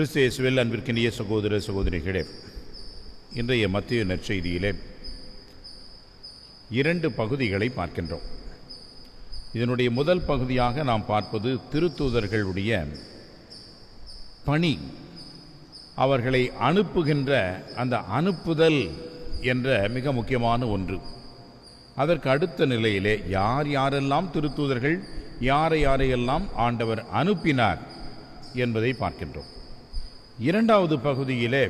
கிறிஸ்து இயேசுவில் அன்பிற்கினிய சகோதர சகோதரிகளே, இன்றைய மத்திய நற்செய்தியிலே 2 பகுதிகளை பார்க்கின்றோம். இதனுடைய முதல் பகுதியாக நாம் பார்ப்பது திருத்தூதர்களுடைய பணி, அவர்களை அனுப்புகின்ற அந்த அனுப்புதல் என்ற மிக முக்கியமான ஒன்று. அதற்கு அடுத்த நிலையிலே யார் யாரெல்லாம் திருத்தூதர்கள், யாரையெல்லாம் ஆண்டவர் அனுப்பினார் என்பதை பார்க்கின்றோம். 2வது பகுதியிலே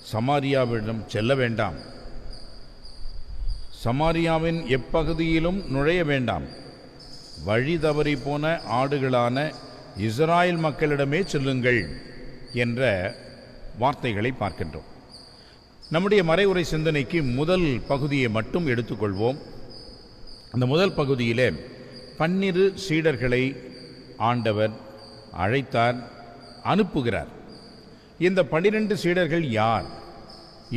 சமாரியாவிடம் செல்ல வேண்டாம், சமாரியாவின் எப்பகுதியிலும் நுழைய வேண்டாம், வழி தவறி போன ஆடுகளான இஸ்ராயேல் மக்களிடமே செல்லுங்கள் என்ற வார்த்தைகளை பார்க்கின்றோம். நம்முடைய மறைவுரை சிந்தனைக்கு முதல் பகுதியை மட்டும் எடுத்துக்கொள்வோம். அந்த முதல் பகுதியிலே 12 சீடர்களை ஆண்டவர் அழைத்தார், அனுப்புகிறார். இந்த 12 சீடர்கள் யார்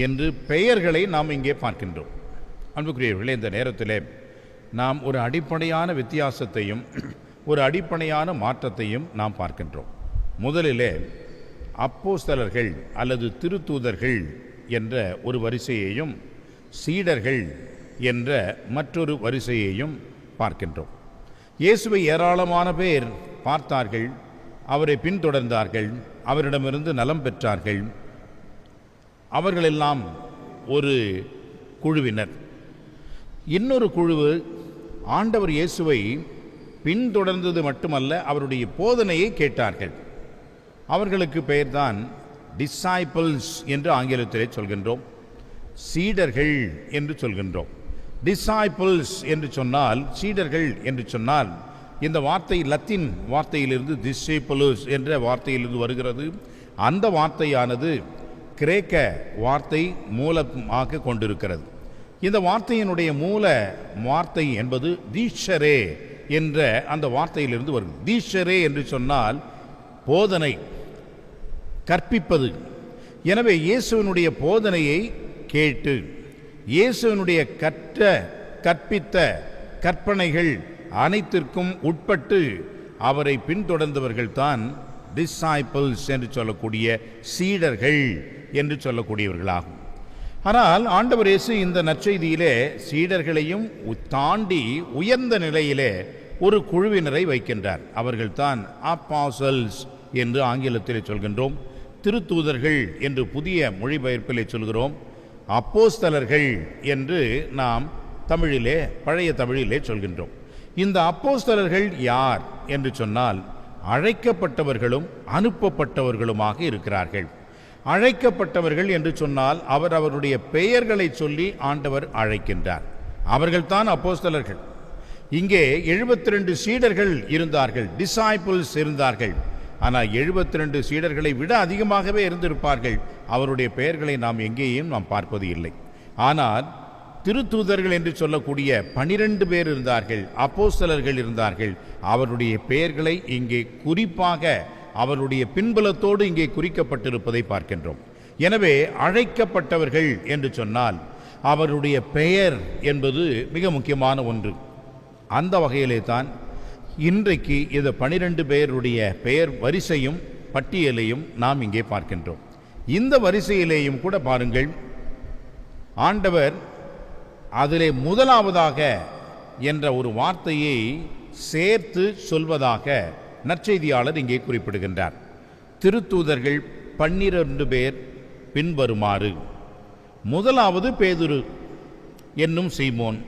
என்று பெயர்களை நாம் இங்கே பார்க்கின்றோம். அன்புக்குரியவர்களே, இந்த நேரத்திலே நாம் ஒரு அடிப்படையான வித்தியாசத்தையும் ஒரு அடிப்படையான மாற்றத்தையும் நாம் பார்க்கின்றோம். முதலிலே அப்போஸ்தலர்கள் அல்லது திருத்தூதர்கள் என்ற ஒரு வரிசையையும் சீடர்கள் என்ற மற்றொரு வரிசையையும் பார்க்கின்றோம். இயேசுவை ஏராளமான பேர் பார்த்தார்கள், அவரை பின்தொடர்ந்தார்கள், அவரிடமிருந்து நலம் பெற்றார்கள். அவர்களெல்லாம் ஒரு குழுவினர். இன்னொரு குழு ஆண்டவர் இயேசுவை பின்தொடர்ந்தது மட்டுமல்ல, அவருடைய போதனையை கேட்டார்கள். அவர்களுக்கு பெயர்தான் டிசைபிள்ஸ் என்று ஆங்கிலத்திலே சொல்கின்றோம், சீடர்கள் என்று சொல்கின்றோம். டிசைபிள்ஸ் என்று சொன்னால், சீடர்கள் என்று சொன்னால், இந்த வார்த்தை லத்தீன் வார்த்தையிலிருந்து டிசைபிள்ஸ் என்ற வார்த்தையிலிருந்து வருகிறது. அந்த வார்த்தையானது கிரேக்க வார்த்தை மூலமாக கொண்டிருக்கிறது. இந்த வார்த்தையினுடைய மூல வார்த்தை என்பது தீஷரே என்ற அந்த வார்த்தையிலிருந்து வருகிறது. தீஷரே என்று சொன்னால் போதனை, கற்பிப்பது. எனவே இயேசுவினுடைய போதனையை கேட்டு இயேசுவினுடைய கற்பித்த கற்பனைகள் அனைத்திற்கும் உட்பட்டு அவரை பின்தொடர்ந்தவர்கள்தான் டிசைபிள்ஸ் என்று சொல்லக்கூடிய சீடர்கள் என்று சொல்லக்கூடியவர்களாகும். ஆனால் ஆண்டவர் இயேசு இந்த நற்செய்தியிலே சீடர்களையும் தாண்டி உயர்ந்த நிலையிலே ஒரு குழுவினரை வைக்கின்றார். அவர்கள்தான் அப்போஸ்தலர்ஸ் என்று ஆங்கிலத்திலே சொல்கின்றோம், திருத்தூதர்கள் என்று புதிய மொழிபெயர்ப்பிலே சொல்கிறோம், அப்போஸ்தலர்கள் என்று நாம் தமிழிலே, பழைய தமிழிலே சொல்கின்றோம். இந்த அப்போஸ்தலர்கள் யார் என்று சொன்னால், அழைக்கப்பட்டவர்களும் அனுப்பப்பட்டவர்களுமாக இருக்கிறார்கள். அழைக்கப்பட்டவர்கள் என்று சொன்னால் அவருடைய பெயர்களை சொல்லி ஆண்டவர் அழைக்கின்றார். அவர்கள்தான் அப்போஸ்தலர்கள். இங்கே 72 சீடர்கள் இருந்தார்கள், டிசைபிள்ஸ் இருந்தார்கள். ஆனால் 72 சீடர்களை விட அதிகமாகவே இருந்திருப்பார்கள். அவருடைய பெயர்களை நாம் எங்கேயும் பார்ப்பது இல்லை. ஆனால் திருத்தூதர்கள் என்று சொல்லக்கூடிய 12 பேர் இருந்தார்கள், அப்போஸ்தலர்கள் இருந்தார்கள். அவருடைய பெயர்களை இங்கே குறிப்பாக அவருடைய பின்புலத்தோடு இங்கே குறிக்கப்பட்டிருப்பதை பார்க்கின்றோம். எனவே அழைக்கப்பட்டவர்கள் என்று சொன்னால் அவருடைய பெயர் என்பது மிக முக்கியமான ஒன்று. அந்த வகையிலே தான் இன்றைக்கு இந்த 12 பேருடைய பெயர் வரிசையும் பட்டியலையும் நாம் இங்கே பார்க்கின்றோம். இந்த வரிசையிலேயும் கூட பாருங்கள், ஆண்டவர் அதிலே முதலாவதாக என்ற ஒரு வார்த்தையை சேர்த்து சொல்வதாக நற்செய்தியாளர் இங்கே குறிப்பிடுகின்றார். திருத்தூதர்கள் 12 பேர் பின்வருமாறு: முதலாவது பேதுரு என்னும் சீமோன்,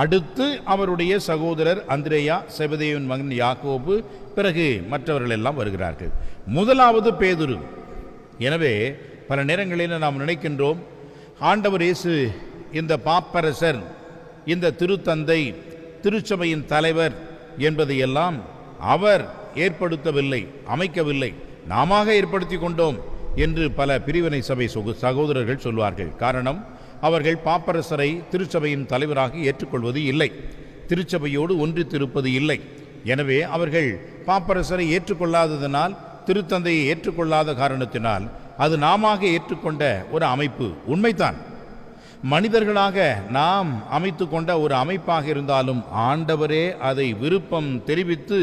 அடுத்து அவருடைய சகோதரர் அந்திரேயா, செபதேயுவின் மகன் யாக்கோபு, பிறகு மற்றவர்கள் எல்லாம் வருகிறார்கள். முதலாவது பேதுரு. எனவே பல நேரங்களில் நாம் நினைக்கின்றோம், ஆண்டவர் இயேசு இந்த பாப்பரசர், இந்த திருத்தந்தை, திருச்சபையின் தலைவர் என்பதையெல்லாம் அவர் ஏற்படுத்தவில்லை, அமைக்கவில்லை, நாம ஏற்படுத்தி கொண்டோம் என்று பல பிரிவினை சபை சகோதரர்கள் சொல்வார்கள். காரணம், அவர்கள் பாப்பரசரை திருச்சபையின் தலைவராக ஏற்றுக்கொள்வது இல்லை, திருச்சபையோடு ஒன்றித்திருப்பது இல்லை. எனவே அவர்கள் பாப்பரசரை ஏற்றுக்கொள்ளாததனால், திருத்தந்தையை ஏற்றுக்கொள்ளாத காரணத்தினால் அது நாம ஏற்றுக்கொண்ட ஒரு அமைப்பு. உண்மைதான், மனிதர்களாக நாம் அமைத்து கொண்ட ஒரு அமைப்பாக இருந்தாலும் ஆண்டவரே அதை விருப்பம் தெரிவித்து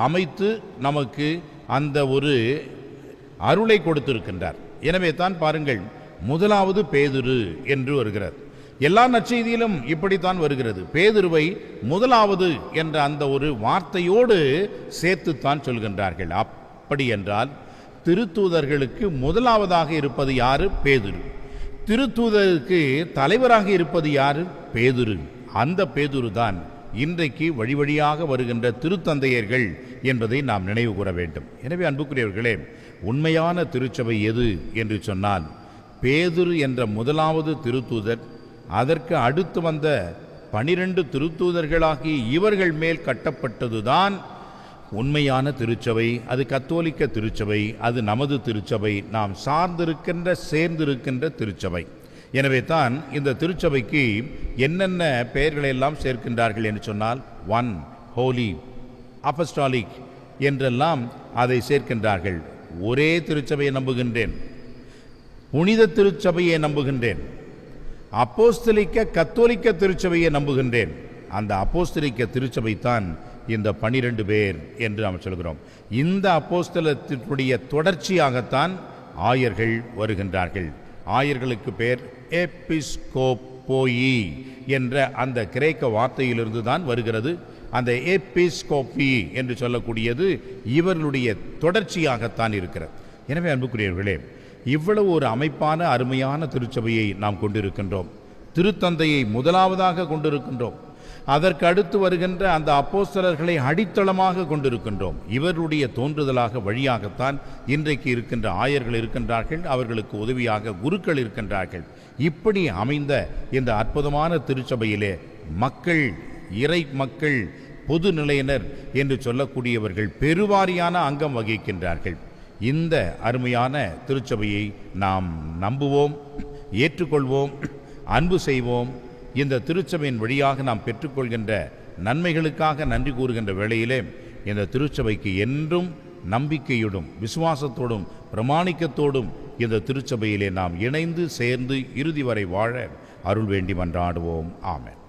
அமைத்து நமக்கு அந்த ஒரு அருளை கொடுத்திருக்கின்றார். எனவே தான் பாருங்கள், முதலாவது பேதுரு என்று வருகிறது. எல்லா நற்செய்தியிலும் இப்படித்தான் வருகிறது. பேதுருவை முதலாவது என்ற அந்த ஒரு வார்த்தையோடு சேர்த்துத்தான் சொல்கின்றார்கள். அப்படி என்றால் திருத்தூதர்களுக்கு முதலாவதாக இருப்பது யாரு? பேதுரு. திருத்தூதருக்கு தலைவராக இருப்பது யாரு? பேதுரு. அந்த பேதுரு தான் இன்றைக்கு வழி வழியாக வருகின்ற திருத்தந்தையர்கள் என்பதை நாம் நினைவு கூற வேண்டும். எனவே அன்புக்குரியவர்களே, உண்மையான திருச்சபை எது என்று சொன்னால் பேதுரு என்ற முதலாவது திருத்தூதர், அதற்கு அடுத்து வந்த 12 திருத்தூதர்களாகி இவர்கள் மேல் கட்டப்பட்டதுதான் உண்மையான திருச்சபை. அது கத்தோலிக்க திருச்சபை, அது நமது திருச்சபை, நாம் சார்ந்திருக்கின்ற சேர்ந்திருக்கின்ற திருச்சபை. எனவே தான் இந்த திருச்சபைக்கு என்னென்ன பெயர்களை எல்லாம் சேர்க்கின்றார்கள் என்று சொன்னால், 1 ஹோலி, அப்பஸ்டாலிக் என்றெல்லாம் அதை சேர்க்கின்றார்கள். ஒரே திருச்சபையை நம்புகின்றேன், புனித திருச்சபையை நம்புகின்றேன், அப்போஸ்தலிக்க கத்தோலிக்க திருச்சபையை நம்புகின்றேன். அந்த அப்போஸ்தலிக்க திருச்சபை தான் இந்த 12 பேர் என்று நாம் சொல்கிறோம். இந்த அப்போஸ்தலத்தினுடைய தொடர்ச்சியாகத்தான் ஆயர்கள் வருகின்றார்கள். ஆயர்களுக்கு பேர் எபிஸ்கோப்போயி என்ற அந்த கிரேக்க வார்த்தையிலிருந்து தான் வருகிறது. அந்த எபிஸ்கோப்பி என்று சொல்லக்கூடியது இவர்களுடைய தொடர்ச்சியாகத்தான் இருக்கிறது. எனவே அன்புக்குரியவர்களே, இவ்வளவு ஒரு அமைப்பான அருமையான திருச்சபையை நாம் கொண்டிருக்கின்றோம். திருத்தந்தையை முதலாவதாக கொண்டிருக்கின்றோம். அதற்கு அடுத்து வருகின்ற அந்த அப்போஸ்தலர்களை அடித்தளமாக கொண்டிருக்கின்றோம். இவருடைய தோன்றுதலாக வழியாகத்தான் இன்றைக்கு இருக்கின்ற ஆயர்கள் இருக்கின்றார்கள், அவர்களுக்கு உதவியாக குருக்கள் இருக்கின்றார்கள். இப்படி அமைந்த இந்த அற்புதமான திருச்சபையிலே மக்கள், இறை மக்கள், பொது நிலையினர் என்று சொல்லக்கூடியவர்கள் பெருவாரியான அங்கம் வகிக்கின்றார்கள். இந்த அருமையான திருச்சபையை நாம் நம்புவோம், ஏற்றுக்கொள்வோம், அன்பு செய்வோம். இந்த திருச்சபையின் வழியாக நாம் பெற்றுக்கொள்கின்ற நன்மைகளுக்காக நன்றி கூறுகின்ற வேளையிலே இந்த திருச்சபைக்கு என்றும் நம்பிக்கையோடும் விசுவாசத்தோடும் பிரமாணிக்கத்தோடும் இந்த திருச்சபையிலே நாம் இணைந்து சேர்ந்து இறுதி வரை வாழ அருள் வேண்டி மன்றாடுவோம். ஆமென்.